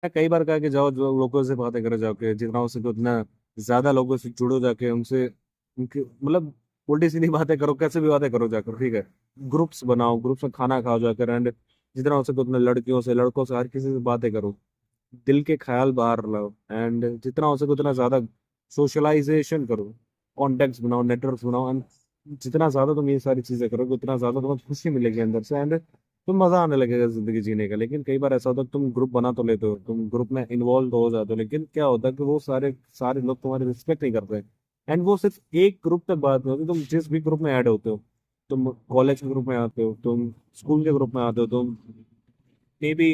कई बार कहा कि जाओ जो लोगों से बातें करे, जाके जितना हो सके उतना ज्यादा लोगों से जुड़ो, जाके उनसे उनके मतलब उल्टी सीधी बातें करो, कैसे भी बातें करो जाकर, ठीक है। ग्रुप्स बनाओ, ग्रुप्स में खाना खाओ जाकर, एंड जितना हो सके उतना लड़कियों से, लड़कों से, हर किसी से बातें करो। दिल के ख्याल बाहर लाओ, एंड जितना हो सके उतना ज्यादा सोशलाइजेशन करो, कॉन्टेक्ट बनाओ, नेटवर्क बनाओ, एंड जितना ज्यादा तुम ये सारी चीजें करोगे उतना ज्यादा तुम्हें खुशी मिलेगी अंदर से, एंड तुम मजा आने लगेगा जिंदगी जीने का। लेकिन कई बार ऐसा होता है कि तुम ग्रुप बना तो लेते हो, तुम ग्रुप में इन्वॉल्व तो हो जाते हो, लेकिन क्या होता है कि वो सारे सारे लोग तुम्हारी रिस्पेक्ट नहीं करते। एंड वो सिर्फ एक ग्रुप तक बात नहीं होती, तुम जिस भी ग्रुप में ऐड होते हो, तुम कॉलेज के ग्रुप में आते हो, तुम स्कूल के ग्रुप में आते हो, तुम मे बी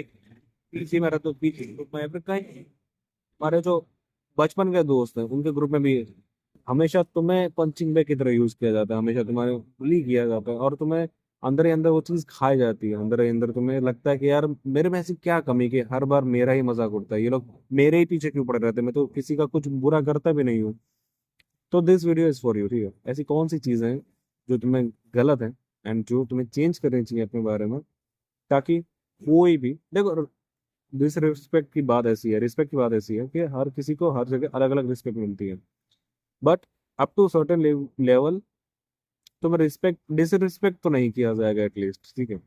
पीसी में रहते हो, पीसी ग्रुप में, या फिर कहीं हमारे जो बचपन के दोस्त हैं उनके ग्रुप में भी हमेशा तुम्हें पंचिंग बैग की तरह यूज किया जाता है, हमेशा तुम्हारे बुली किया जाता है, और तुम्हें अंदर ही अंदर वो चीज खाई जाती है, अंदर ही अंदर तुम्हें लगता है कि यार मेरे में ऐसी क्या कमी कि हर बार मेरा ही मजाक उड़ता है, ये लोग मेरे ही पीछे क्यों पड़े रहते हैं, मैं तो किसी का कुछ बुरा करता भी नहीं हूँ। तो this video is for you, ठीक है। ऐसी कौन सी चीजें हैं जो तुम्हें गलत है, एंड जो तुम्हें चेंज करनी चाहिए अपने बारे में, ताकि कोई भी देखो, डिसरिस्पेक्ट की बात ऐसी है, रिस्पेक्ट की बात ऐसी है कि हर किसी को हर जगह अलग अलग रिस्पेक्ट मिलती है, but up to certain level तुम्हें रिस्पेक्ट डिसरिस्पेक्ट तो नहीं किया जाएगा एटलीस्ट, ठीक है।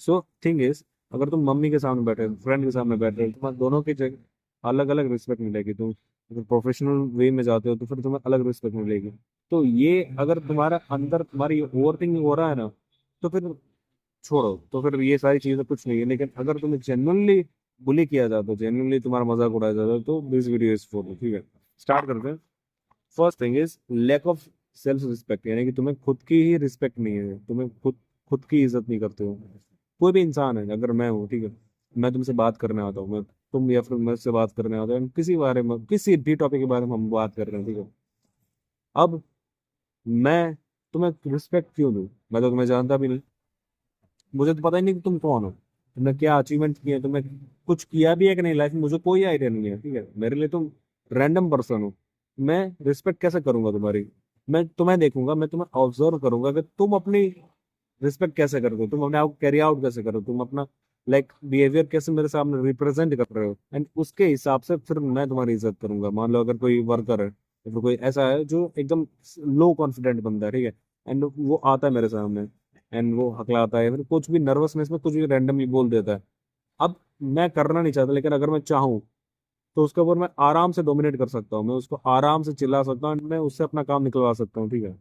सो थिंग इज, अगर तुम मम्मी के सामने बैठे, फ्रेंड के सामने बैठे, तुम्हारे दोनों की जगह अलग अलग रिस्पेक्ट मिलेगी। तुम अगर प्रोफेशनल वे में जाते हो तो फिर तुम्हें अलग रिस्पेक्ट मिलेगी। तो ये अगर तुम्हारा अंदर तुम्हारी ओवर थिंकिंग हो रहा है ना, तो फिर छोड़ो, तो फिर ये सारी चीजें कुछ नहीं है। लेकिन अगर तुम्हें जेन्युइनली बुली किया जाता है, जेन्युइनली तुम्हारा मजाक उड़ाया जाता है, तो this video is for you, ठीक है। स्टार्ट करते हैं। First thing is lack of self respect, यानी कि तुम्हें खुद की ही रिस्पेक्ट नहीं है, तुम्हें खुद खुद की इज्जत नहीं करते हो। कोई भी इंसान है, अगर मैं हूँ, ठीक है, मैं तुमसे बात करने आता हूँ, मैं तुम या फिर मुझसे बात करने आता है, किसी बारे में, किसी भी टॉपिक के बारे में हम बात कर रहे हैं, ठीक है। अब मैं तुम्हें रिस्पेक्ट क्यों दूं? मैं तो तुम्हें जानता भी नहीं, मुझे तो पता ही नहीं कि तुम कौन हो, तुमने क्या अचीवमेंट किए, तुमने कुछ किया भी है कि नहीं लाइफ में, मुझे कोई आइडिया नहीं है, ठीक है। मेरे लिए तुम रैंडम पर्सन हो। मैं रिस्पेक्ट कैसे करूंगा तुम्हारी? मैं तुम्हें देखूंगा, मैं तुम्हें ऑब्जर्व करूंगा कि तुम अपनी रिस्पेक्ट कैसे करते हो, तुम अपने आप को कैरी आउट कैसे करो, तुम अपना लाइक बिहेवियर कैसे मेरे सामने रिप्रेजेंट कर रहे हो, एंड उसके हिसाब से फिर मैं तुम्हारी इज्जत करूंगा। मान लो अगर कोई वर्कर है या फिर कोई ऐसा है जो एकदम लो कॉन्फिडेंट बंदा है, ठीक है, एंड वो आता है मेरे सामने, एंड वो हकलाता है, फिर कुछ भी नर्वसनेस में कुछ भी रैंडमली बोल देता है। अब मैं करना नहीं चाहता, लेकिन अगर मैं चाहूँ तो उसके ऊपर मैं आराम से डोमिनेट कर सकता हूँ, मैं उसको आराम से चिल्ला सकता हूँ, and मैं उससे अपना काम निकलवा सकता हूँ, ठीक है।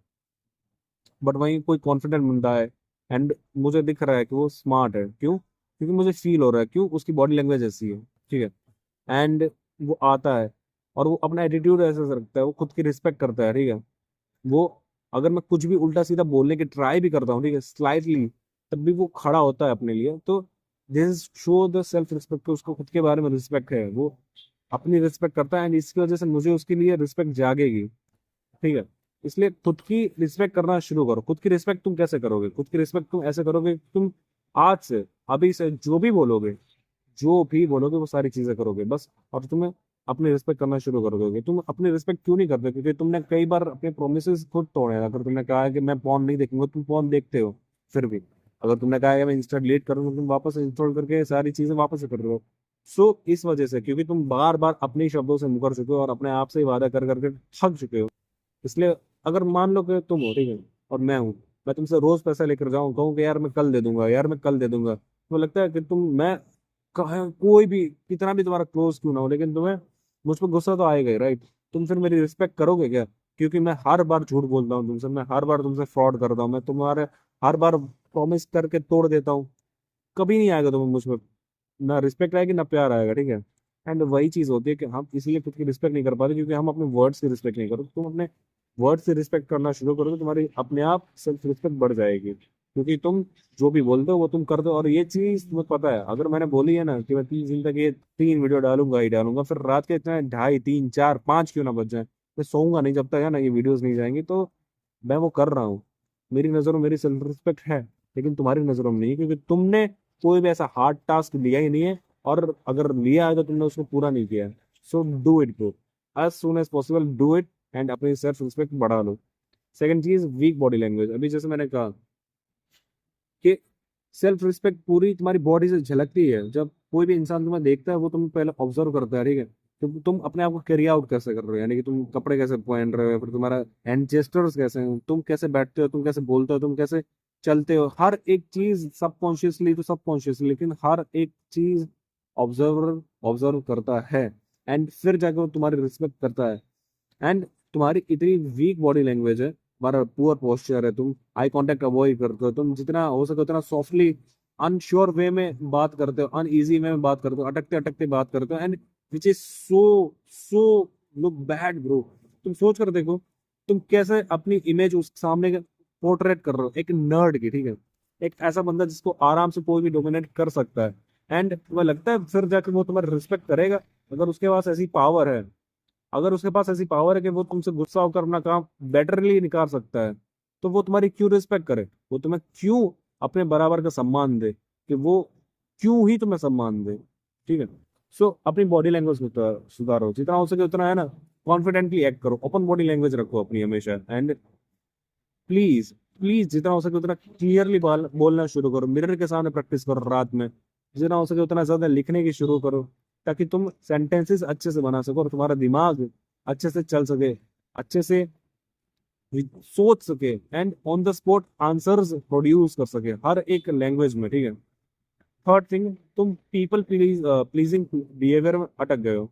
बट वहीं कोई कॉन्फिडेंट बंदा है, एंड मुझे दिख रहा है कि वो स्मार्ट है, क्यों? क्योंकि मुझे फील हो रहा है, क्यों? उसकी बॉडी लैंग्वेज ऐसी है, ठीक है। एंड वो आता है और वो अपना एटीट्यूड ऐसा से रखता है, वो खुद की रिस्पेक्ट करता है, ठीक है। वो अगर मैं कुछ भी उल्टा सीधा बोलने की ट्राई भी करता हूँ, ठीक है, स्लाइटली, तब भी वो खड़ा होता है अपने लिए। तो this show the self respect, उसको खुद के बारे में रिस्पेक्ट है, वो अपनी रिस्पेक्ट करता है, एंड इसकी वजह से मुझे उसके लिए रिस्पेक्ट जागेगी, ठीक है। इसलिए खुद की रिस्पेक्ट करना शुरू करो। खुद की रिस्पेक्ट तुम कैसे करोगे? खुद की रिस्पेक्ट तुम ऐसे करोगे, तुम आज से, अभी से जो भी बोलोगे वो सारी चीजें करोगे बस, और तुम्हें अपनी रिस्पेक्ट करना शुरू कर दोगे। तुम अपनी रिस्पेक्ट क्यों नहीं करते? क्योंकि तुमने कई बार अपने प्रोमिस खुद तोड़े हैं। अगर तुमने कहा है कि मैं पॉन नहीं देखूंगा, तुम पॉन देखते हो फिर भी। अगर तुमने कहा है कि मैं इंस्टा डिलीट करूंगा, तुम वापस इंस्टॉल करके सारी चीजें वापस से कर रहे हो। सो इस वजह से, क्योंकि तुम बार बार अपने शब्दों से मुकर चुके हो और अपने आप से ही वादा कर करके थक चुके हो। इसलिए अगर मान लो कि तुम हो, ठीक है, और मैं हूँ, मैं तुमसे रोज पैसा लेकर जाऊं, कहूँ कि यार मैं कल दे दूंगा, यार मैं कल दे दूंगा, तो लगता है कि मैं कहे कोई भी कितना भी तुम्हारा क्लोज क्यों ना हो, लेकिन तुम्हें मुझ पर गुस्सा तो आएगा ही, राइट? तुम फिर मेरी रिस्पेक्ट करोगे क्या? क्योंकि मैं हर बार झूठ बोलता हूँ तुमसे, मैं हर बार तुमसे फ्रॉड करता हूँ, मैं तुम्हारे हर बार प्रॉमिस करके तोड़ देता हूँ। कभी नहीं आएगा तुम्हें मुझ पर ना रिस्पेक्ट आएगी ना प्यार आएगा, ठीक है। एंड वही चीज होती है कि हम इसलिए खुद की रिस्पेक्ट नहीं कर पाते, क्योंकि हम अपने वर्ड्स की रिस्पेक्ट नहीं करो। तुम अपने वर्ड से रिस्पेक्ट करना शुरू करो तो तुम्हारी अपने आप सेल्फ रिस्पेक्ट बढ़ जाएगी, क्योंकि तुम जो भी बोलते हो वो तुम करते हो। और ये चीज तुम्हें पता है, अगर मैंने बोली है ना कि मैं 30 दिन तक ये 3 वीडियो डालूंगा ही डालूंगा, फिर रात के इतने 2:30 3 4 5 क्यों ना बज जाए, मैं सोऊंगा नहीं जब तक है ना ये वीडियोस नहीं जाएंगी। तो मैं वो कर रहा हूँ, मेरी नजरों में मेरी सेल्फ रिस्पेक्ट है, लेकिन तुम्हारी नजरों में नहीं, क्योंकि तुमने कोई भी ऐसा हार्ड टास्क लिया ही नहीं है, और अगर लिया है तो तुमने उसको पूरा नहीं किया है। So do it bro, as soon as possible do it, and अपनी सेल्फ रिस्पेक्ट बढ़ा लो। सेकंड चीज, वीक बॉडी लैंग्वेज। अभी जैसे मैंने कहा कि सेल्फ रिस्पेक्ट पूरी तुम्हारी बॉडी से झलकती है, जब कोई भी इंसान तुम्हें देखता है वो तुम पहले ऑब्जर्व करता है, ठीक है। तुम अपने आप को कैरी आउट कैसे कर रहे हो, यानी कि तुम कपड़े कैसे पहन रहे हो, फिर तुम्हारा हैंड जेस्टर्स कैसे हैं, तुम कैसे बैठते हो, तुम कैसे बोलते हो, तुम कैसे चलते हो, हर एक चीज सबकॉन्शियसली तो सबकॉन्शियसली, लेकिन हर एक चीज ऑब्जर्वर ऑब्जर्व करता है। एंड फिर जाकर वो तुम्हारी रिस्पेक्ट करता है। एंड तुम्हारी इतनी वीक बॉडी लैंग्वेज है, तुम्हारा पुअर पोस्चर है, तुम आई कांटेक्ट अवॉइड करते हो, तुम जितना हो सके उतना सॉफ्टली अनश्योर वे में बात करते हो, अनईजी वे में बात करते हो, अटकते अटकते बात करते हो, and which is so so look bad bro. तुम सोच कर देखो, तुम कैसे अपनी इमेज उस सामने पोर्ट्रेट कर रहे हो, एक नर्ड की, ठीक है, एक ऐसा बंदा जिसको आराम से कोई भी डोमिनेट कर सकता है। एंड तुम्हें लगता है फिर जाकर वो तुम्हारी रिस्पेक्ट करेगा? अगर उसके पास ऐसी पावर है, अगर उसके पास ऐसी पावर है कि वो तुमसे गुस्सा होकर अपना काम बेटरली निकाल सकता है, तो वो तुम्हारी क्यों रिस्पेक्ट करे, वो तुम्हें क्यों अपने बराबर का सम्मान दे, कि वो क्यों ही तुम्हें सम्मान दे, ठीक है। सो अपनी बॉडी लैंग्वेज सुधारो, जितना हो सके उतना, है ना, कॉन्फिडेंटली एक्ट करो, ओपन बॉडी लैंग्वेज रखो अपनी हमेशा। एंड प्लीज प्लीज जितना हो सके उतना क्लियरली बोलना शुरू करो, मिरर के सामने प्रैक्टिस करो रात में, जितना हो सके उतना ज्यादा लिखने की शुरू करो, ताकि तुम सेंटेंसेस अच्छे से बना सको और तुम्हारा दिमाग अच्छे से चल सके, अच्छे से सोच सके, and on the spot answers produce कर सके हर एक लैंग्वेज में, ठीक है। थर्ड थिंग, तुम पीपल प्लीजिंग बिहेवियर में अटक गए हो।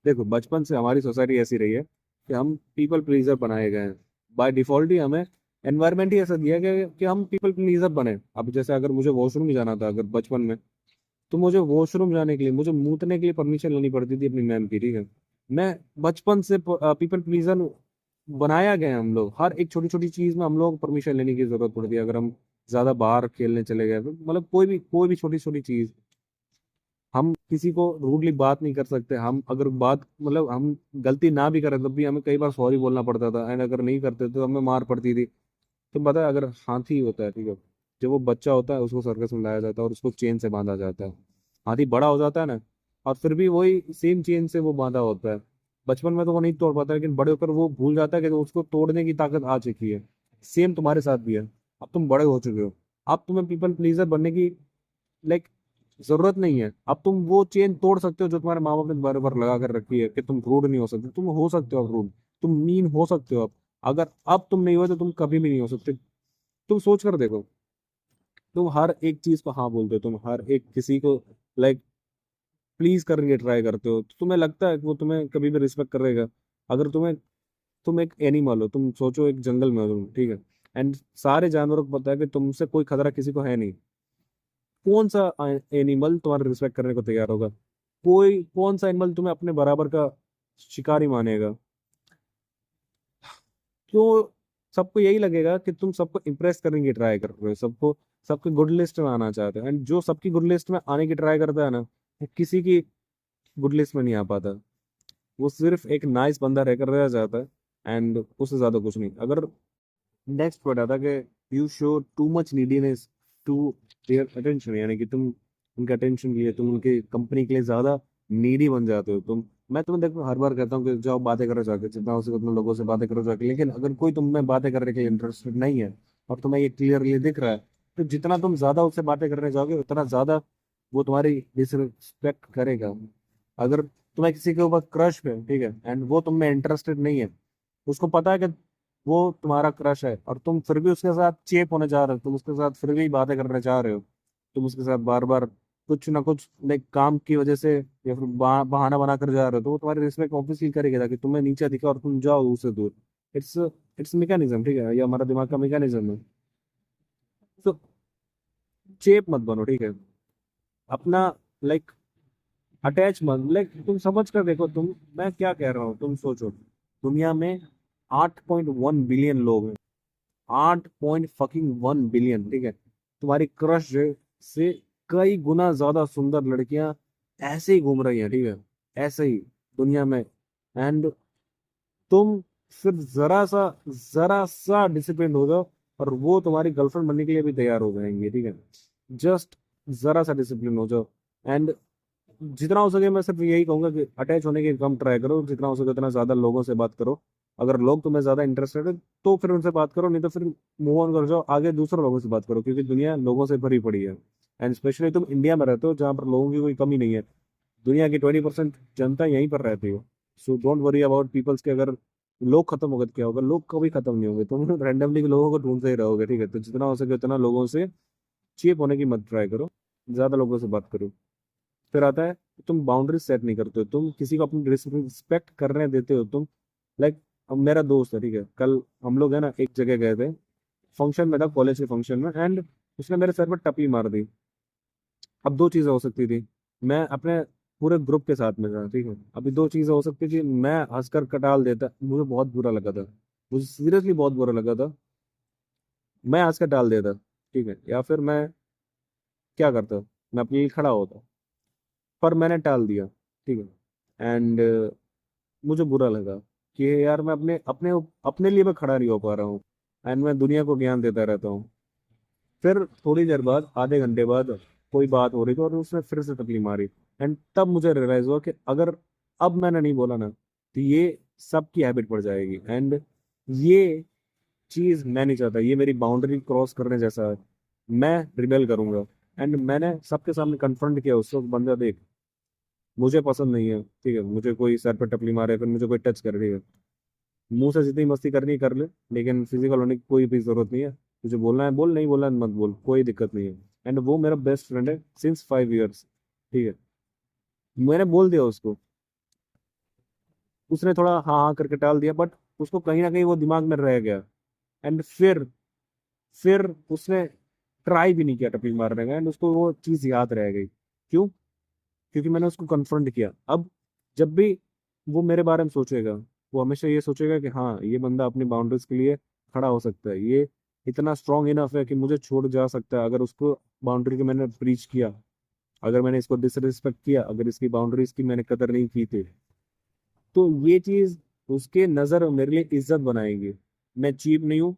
देखो, बचपन से हमारी सोसाइटी ऐसी रही है कि हम पीपल प्लीजर बनाए गए हैं। बाय डिफॉल्ट ही हमें एनवायरनमेंट ही ऐसा दिया गया है कि हम पीपल प्लीजर बने। अब जैसे अगर मुझे वॉशरूम जाना था अगर बचपन में, तो मुझे वॉशरूम जाने के लिए, मुझे मूतने के लिए परमिशन लेनी पड़ती थी अपनी मैम की, ठीक है। मैं बचपन से पीपल प्लीजर बनाया गया है। हम लोग हर एक छोटी छोटी चीज में हम लोग परमिशन लेने की जरूरत पड़ती है। अगर हम ज्यादा बाहर खेलने चले गए, तो मतलब कोई भी छोटी छोटी चीज, हम किसी को रूडली बात नहीं कर सकते। हम अगर बात, मतलब हम गलती ना भी करें तब भी हमें कई बार सॉरी बोलना पड़ता था, एंड अगर नहीं करते तो हमें मार पड़ती थी। तो पता है, अगर हाथी होता है, ठीक है, जब वो बच्चा होता है उसको सर्कस में लाया जाता है और उसको चेन से बांधा जाता है। हाथी बड़ा हो जाता है ना, और फिर भी वही सेम चेन से वो बांधा होता है। बचपन में तो वो नहीं तोड़ पाता, लेकिन बड़े होकर वो भूल जाता है कि उसको तोड़ने की ताकत आ चुकी है। सेम तुम्हारे साथ भी है। अब तुम बड़े हो चुके हो, अब तुम्हें पीपल प्लीजर बनने की लाइक जरूरत नहीं है। अब तुम वो चेन तोड़ सकते हो जो तुम्हारे माँ बाप ने तुम्हारे ऊपर लगा कर रखी है, कि तुम रूड नहीं हो सकते। तुम हो सकते हो अब रूड, तुम मीन हो सकते हो अब। अगर अब तुम नहीं हो तो तुम कभी भी नहीं हो सकते। तुम सोच कर देखो, तुम हर एक चीज को हाँ बोलते हो, तुम हर एक किसी को लाइक प्लीज करने की ट्राई करते हो, तो तुम्हें लगता है कि वो तुम्हें कभी भी रिस्पेक्ट करेगा? अगर तुम एक एनिमल हो, तुम सोचो एक जंगल में हो तुम, ठीक है, एंड सारे जानवरों को पता है कि तुमसे कोई खतरा किसी को है नहीं। कौन सा एनिमल तुम्हारा रिस्पेक्ट करने को तैयार होगा? कौन सा एनिमल तुम्हें अपने बराबर का शिकारी मानेगा? तो सबको यही लगेगा कि तुम सबको इम्प्रेस करने की ट्राई कर रहे हो, सबको सबके गुड लिस्ट में आना चाहते हो। एंड जो सबकी गुड लिस्ट में आने की ट्राई करता है ना, वो किसी की गुड लिस्ट में नहीं आ पाता। वो सिर्फ एक नाइस बंदा रहकर रह जाता है, एंड उससे ज्यादा कुछ नहीं। अगर नेक्स्ट पॉइंट आता है कि you show too much neediness to their attention, यानी कि तुम उनके अटेंशन के लिए, तुम उनके कंपनी के लिए ज्यादा नीडी बन जाते हो तुम। मैं तुम्हें देखो हर बार कहता हूँ कि जाओ बातें करो जाके, जितना हो सके उतना लोगों से बातें करो जाके, लेकिन अगर कोई तुम में बातें करने के लिए इंटरेस्टेड नहीं है और तुम्हें ये क्लियरली दिख रहा है, तो जितना तुम ज्यादा उससे बातें करने जाओगे उतना ज्यादा वो तुम्हारी डिसरिस्पेक्ट करेगा। अगर तुम्हें किसी के ऊपर क्रश है, ठीक है, एंड वो तुम में इंटरेस्टेड नहीं है, उसको पता है कि वो तुम्हारा क्रश है, और तुम फिर भी उसके साथ चेप होने जा रहे हो, तुम उसके साथ फिर भी बातें करने जा रहे हो, तुम उसके साथ बार बार कुछ ना कुछ लाइक काम की वजह से या फिर बहाना बना कर जा रहे हो, तो वो तुम्हारी रिस्पेक्ट ऑब्वियसली करेगा, ताकि तुम्हें नीचे दिखा और तुम जाओ उससे दूर। इट्स इट्स मैकेनिज्म, ठीक है, ये हमारा दिमाग का मैकेनिज्म है। तो चेप मत बनो, ठीक है, अपना लाइक अटैच मत, लाइक तुम समझ कर देखो, मैं क्या कह रहा हूँ, तुम सोचो, दुनिया में 8.1 बिलियन लोग हैं। 8.1 बिलियन, ठीक है। तुम्हारी क्रश से कई गुना ज्यादा सुंदर लड़कियां ऐसे ही घूम रही हैं, ठीक है, ऐसे ही दुनिया में। एंड तुम सिर्फ जरा सा डिसिप्लिन हो जाओ और वो तुम्हारी गर्लफ्रेंड बनने के लिए भी तैयार हो जाएंगे, ठीक है। जस्ट जरा सा डिसिप्लिन हो जाओ। एंड जितना हो सके मैं सिर्फ यही कहूंगा कि अटैच होने की कम ट्राई करो, जितना हो सके उतना ज्यादा लोगों से बात करो। अगर लोग तुम्हें ज्यादा इंटरेस्टेड है तो फिर उनसे बात करो, नहीं तो फिर मूव ऑन कर जाओ, आगे दूसरे लोगों से बात करो, क्योंकि दुनिया लोगों से भरी पड़ी है। एंड स्पेशली तुम इंडिया में रहते हो जहाँ पर लोगों की कोई कमी नहीं है, दुनिया की 20% जनता यहीं पर रहती है। So don't worry about peoples के, अगर लोग खत्म हो गए तो क्या होगा, लोग कभी खत्म नहीं होंगे, तुम रैंडमली लोगों को ढूंढते ही रहोगे, ठीक है। तो जितना हो सके उतना लोगों से चीप होने की मत ट्राई करो, ज्यादा लोगों से बात करो। फिर आता है तुम बाउंड्री सेट नहीं करते हो, तुम किसी को अपनी रिस्पेक्ट करने देते हो तुम। लाइक अब मेरा दोस्त है, ठीक है, कल हम लोग है ना एक जगह गए थे, फंक्शन में था, कॉलेज के फंक्शन में, एंड उसने मेरे सर पर टपी मार दी। अब दो चीजें हो सकती थी, मैं अपने पूरे ग्रुप के साथ में था, ठीक है, अभी दो चीजें हो सकती थी, मैं हंसकर कटाल देता, मुझे बहुत बुरा लगा था, मुझे सीरियसली बहुत बुरा लगा था, मैं हंसकर टाल देता, ठीक है, या फिर मैं क्या करता, मैं अपने लिए खड़ा होता, पर मैंने टाल दिया, ठीक है। एंड मुझे बुरा लगा कि यार मैं अपने अपने अपने लिए मैं खड़ा नहीं हो पा रहा हूँ, एंड मैं दुनिया को ज्ञान देता रहता हूँ। फिर थोड़ी देर बाद, आधे घंटे बाद, कोई बात हो रही थी और उसने फिर से टपली मारी, एंड तब मुझे रियलाइज हुआ कि अगर अब मैंने नहीं बोला ना तो ये सबकी हैबिट पड़ जाएगी, एंड ये चीज मैं नहीं चाहता, ये मेरी बाउंड्री क्रॉस करने जैसा है, मैं रिबेल करूंगा। एंड मैंने सबके सामने कन्फ्रंट किया उसको, बंदा देख, मुझे पसंद नहीं है, ठीक है, मुझे कोई सर पे टपली मारे, फिर मुझे कोई टच कर रही है, मुंह से जितनी मस्ती करनी है कर ले, लेकिन फिजिकल होने की कोई भी जरूरत नहीं है, तुझे बोलना है बोल, नहीं बोलना है मत बोल, कोई दिक्कत नहीं है। एंड वो मेरा बेस्ट फ्रेंड है सिंस 5 ईयर्स, ठीक है, मैंने बोल दिया उसको, उसने थोड़ा हाँ हाँ करके टाल दिया, बट उसको कहीं ना कहीं वो दिमाग में रह गया, एंड फिर उसने ट्राई भी नहीं किया टपली मारने का, एंड उसको वो चीज याद रह गई। क्यों? क्योंकि मैंने उसको कन्फ्रंट किया। अब जब भी वो मेरे बारे में सोचेगा, वो हमेशा ये सोचेगा कि हाँ ये बंदा अपनी बाउंड्रीज के लिए खड़ा हो सकता है, ये इतना स्ट्रांग इनफ है कि मुझे छोड़ जा सकता है, अगर उसको बाउंड्री की मैंने ब्रीच किया, अगर मैंने इसको डिसरिस्पेक्ट किया, अगर इसकी बाउंड्रीज की मैंने कदर नहीं की थी, तो ये चीज उसके नजर मेरे लिए इज्जत बनाएगी। मैं चीप नहीं हूँ,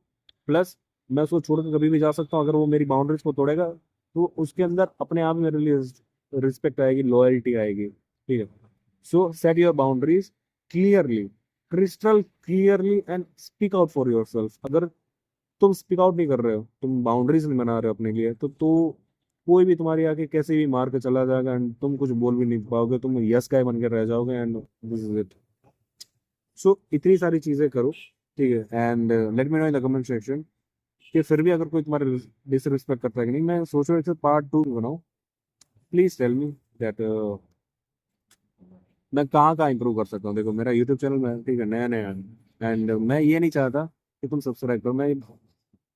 प्लस मैं उसको छोड़ के कभी भी जा सकता हूँ, अगर वो मेरी बाउंड्रीज को तोड़ेगा तो उसके अंदर अपने आप ही मेरे लिए रिस्पेक्ट आएगी, लॉयल्टी आएगी, ठीक है। सो set your boundaries clearly, crystal clearly, and speak out for your self. अगर तुम स्पीक आउट नहीं कर रहे हो, तुम बाउंड्रीज नहीं बना रहे हो अपने लिए, तो कोई भी तुम्हारी आके कैसे भी मार के चला जाएगा, एंड तुम कुछ बोल भी नहीं पाओगे, तुम यस गाय बन के रह जाओगे, एंड दिस इज इट। सो इतनी सारी चीजें करो, ठीक है, and let me know in the comment section कि फिर भी अगर कोई तुम्हारे डिसरिस्पेक्ट करता है कि नहीं, मैं सोच रहा हूँ इसे पार्ट 2 बनाऊं। प्लीज टेल मी दैट मैं कहाँ कहाँ इंप्रूव कर सकता हूँ। देखो मेरा यूट्यूब चैनल में, ठीक है, नया नया है, एंड मैं ये नहीं चाहता कि तुम सब्सक्राइब करो, मैं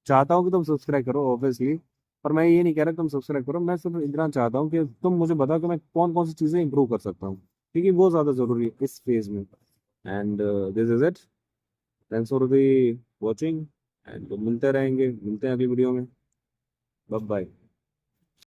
चाहता हूँ कि तुम सब्सक्राइब करो ऑब्वियसली, पर मैं ये नहीं कह रहा कि तुम सब्सक्राइब करो, मैं सिर्फ इतना चाहता हूँ कि तुम मुझे बताओ कि मैं कौन कौन सी चीज़ें इंप्रूव कर सकता हूँ, क्योंकि वो ज़्यादा ज़रूरी है इस फेज में। And this is it, thanks for the watching, and मिलते रहेंगे, मिलते हैं अगली वीडियो में, बाय बाय।